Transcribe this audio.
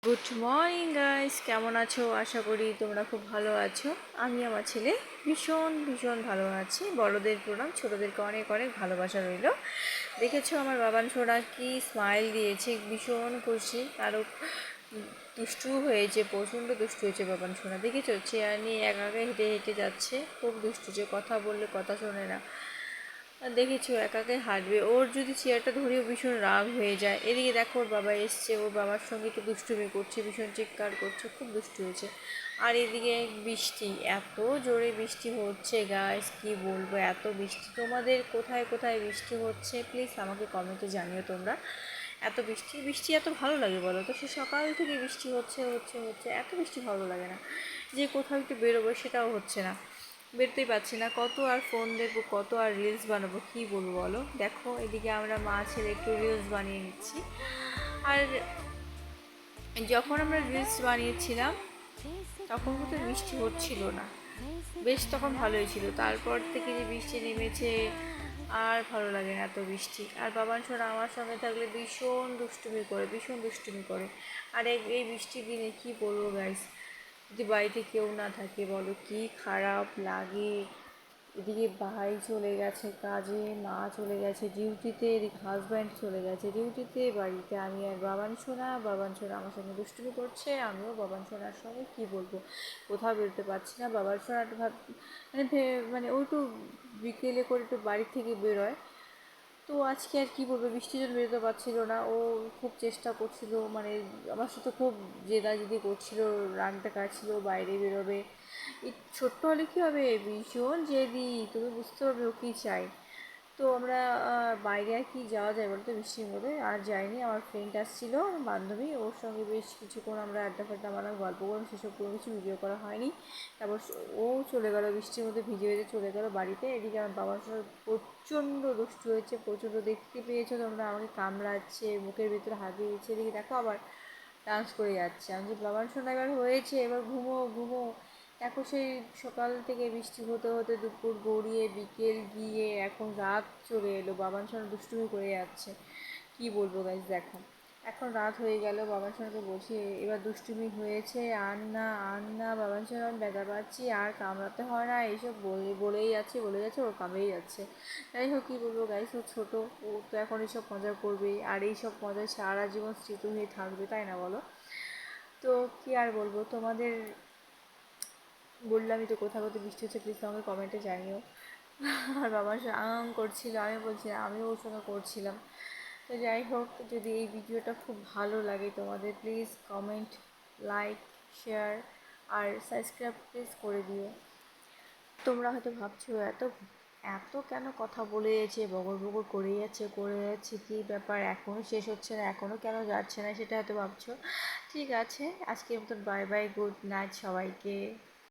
Good morning guys, কেমন আছো? আশা করি তোমরা খুব ভালো আছো। আমি আমার ছেলে ভীষণ ভীষণ ভালো আছি। বড়দের প্রণাম, ছোটদেরকে অনেক অনেক ভালোবাসা রইল। দেখেছো আমার বাবান সোনা কি স্মাইল দিয়েছে, ভীষণ খুশি। আরও দুষ্টু হয়েছে, প্রচণ্ড দুষ্টু হয়েছে বাবান সোনা। দেখেছো চেয়ার নিয়ে একা একা হেঁটে হেঁটে যাচ্ছে, খুব দুষ্টু, যে কথা বললে কথা শোনে না। দেখেছো একাকে হাঁটবে, ওর যদি চেয়ারটা ধরেও ভীষণ রাগ হয়ে যায়। এদিকে দেখো ওর বাবা এসছে, ওর বাবার সঙ্গে একটু দুষ্টুমি করছে, ভীষণ চিৎকার করছে, খুব দুষ্টু হয়েছে। আর এদিকে বৃষ্টি, এত জোরে বৃষ্টি হচ্ছে গাইস, কি বলবো, এত বৃষ্টি। তোমাদের কোথায় কোথায় বৃষ্টি হচ্ছে প্লিজ আমাকে কমেন্টে জানিও তোমরা। এত বৃষ্টি বৃষ্টি এত ভালো লাগে বলো তো? সে সকাল থেকে বৃষ্টি হচ্ছে হচ্ছে হচ্ছে, এত বৃষ্টি ভালো লাগে না। যে কোথাও একটু বেরোবো সেটাও হচ্ছে না, বেরোতেই পারছি না। কত আর ফোন দেখবো, কত আর রিলস বানাবো, কী বলবো বলো? দেখো এদিকে আমরা মা ছেলে একটু রিলস বানিয়ে নিচ্ছি। আর যখন আমরা রিলস বানিয়েছিলাম তখন কিন্তু বৃষ্টি হচ্ছিল না, বেশ তখন ভালোই ছিল। তারপর থেকে যে বৃষ্টি নেমেছে, আর ভালো লাগে না এত বৃষ্টি। আর বাবান সোনা আমার সঙ্গে থাকলে ভীষণ দুষ্টুমি করে, ভীষণ দুষ্টুমি করে। আর এই বৃষ্টির দিনে কি বলবো গাইস, যদি বাড়িতে কেউ না থাকে বলো কি খারাপ লাগে। এদিকে ভাই চলে গেছে কাজে, মা চলে গেছে ডিউটিতে, এদিকে হাজব্যান্ড চলে গেছে ডিউটিতে, বাড়িতে আমি আর বাবান সোনা। বাবান সোনা আমার সঙ্গে দুষ্টুমি করছে, আমিও বাবান সোনার সঙ্গে, কি বলবো, কোথাও বেরোতে পারছি না। বাবার সোনাটা মানে মানে ও একটু বিকেলে করে একটু বাড়ি থেকে বেরোয়। তো আজকে আর কি বলবো, বৃষ্টির জন্য বেরোতে পারছিল না। ও খুব চেষ্টা করছিল, মানে আমার সাথে খুব জেদাজেদি করছিল, রাগ দেখাচ্ছিল বাইরে বেরোবে। এই ছোট্ট হলে কী হবে, ভীষণ জেদি, তুমি বুঝতে পারবে ও কী চাই। তো আমরা বাইরে আর কি যাওয়া যায় বলতে বৃষ্টির মধ্যে, আর যাইনি। আমার ফ্রেন্ড আসছিলো, আমার বান্ধবী, ওর সঙ্গে বেশ কিছুক্ষণ আমরা আড্ডা ফাড্ডা মারলাম, গল্প করলাম, সেসব কোনো কিছু ভিডিও করা হয়নি। তারপর ও চলে গেল বৃষ্টির মধ্যে ভিজে ভিজে চলে গেল বাড়িতে। এদিকে আমার বাবার সঙ্গে প্রচণ্ড দুষ্টু হয়েছে, প্রচণ্ড, দেখতে পেয়েছো তোমরা, আমাকে কামড়াচ্ছে, মুখের ভিতরে হাত দিয়েছে। এদিকে দেখো আবার ডান্স করে যাচ্ছে। আমি যে বাবার সঙ্গে এবার হয়েছে, এবার ঘুমো ঘুমো। দেখো সেই সকাল থেকে বৃষ্টি হতে হতে দুপুর গড়িয়ে বিকেল গিয়ে এখন রাত চলে এলো, বাবার সঙ্গে দুষ্টুমি করে যাচ্ছে। কি বলবো গাইজ, দেখো এখন রাত হয়ে গেল, বাবার সঙ্গে বলছি এবার দুষ্টুমি হয়েছে, আর না আর না, বাবার সঙ্গে আমি ব্যথা পাচ্ছি, আর কামড়াতে হয় না, এইসব বলেই যাচ্ছে বলে যাচ্ছে, ওর কামড়েই যাচ্ছে। যাই হোক, কী বলবো গাইজ, ও ছোটো, ও তো এখন এইসব মজা করবেই, আর এইসব মজা সারা জীবন স্মৃতি হয়ে থাকবে, তাই না বলো? তো কী আর বলবো তোমাদের, বললামই তো কোথাও কোথাও বৃষ্টি হচ্ছে, প্লিজ আমাকে কমেন্টে জানিও। আর বাবার সঙ্গে আং করছিল, আমি বলছি আমিও ওর সঙ্গে করছিলাম। তো যাই হোক, যদি এই ভিডিওটা খুব ভালো লাগে তোমাদের, প্লিজ কমেন্ট, লাইক, শেয়ার আর সাবস্ক্রাইব প্লিজ করে দিও। তোমরা হয়তো ভাবছো এত এত কেন কথা বলে যাচ্ছে, বগর বগর করে যাচ্ছে, কী ব্যাপার, এখনও শেষ হচ্ছে না, এখনও কেন যাচ্ছে না, সেটা হয়তো ভাবছো। ঠিক আছে, আজকের মতন বাই বাই, গুড নাইট সবাইকে।